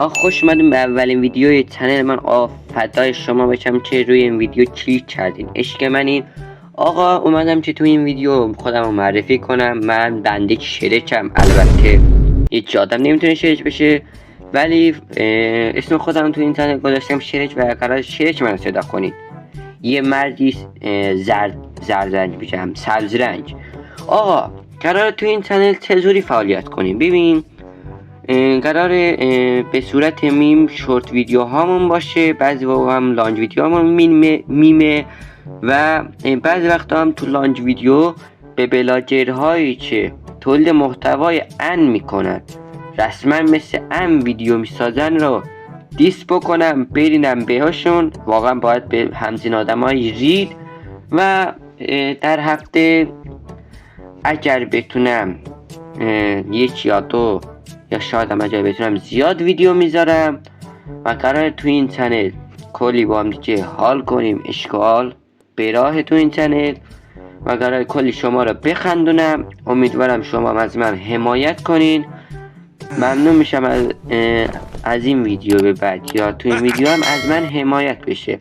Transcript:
خوش اومدیم به اولین ویدیوی چنل من. فدای شما بشم که روی این ویدیو کلیک کردین. عشق منین. آقا اومدم که تو این ویدیو خودم رو معرفی کنم. من بنده شرکم. البته هیچ آدم نمیتونه شرک بشه، ولی اسم خودم تو اینترنت گذاشتم شرک و قرار شرک من صدا کنید. یه مردی زرد رنگ بشم، سبز رنگ. آقا قرار تو این چنل چجوری فعالیت کنیم؟ ببین، قرار به صورت میم شورت ویدیو هامون باشه، بعضی وقتا هم لانج ویدیو هامون میمه و بعضی وقتا هم تو لانج ویدیو به بلاگرهایی که تولید محتوای ان میکنن، رسما مثل ان ویدیو میسازن رو دیس بکنم، برینم بهشون. واقعا باید به همزین آدمای رید و در هفته اگر بتونم یک یا دو یا شاید هم اگر بتونم زیاد ویدیو میذارم و قرار تو این چنل کلی با هم دیگه حال کنیم، اشکال به راه تو این چنل و قرار کلی شما رو بخندونم. امیدوارم شما از من حمایت کنین. ممنون میشم از این ویدیو به بعد یا تو این ویدیو هم از من حمایت بشه.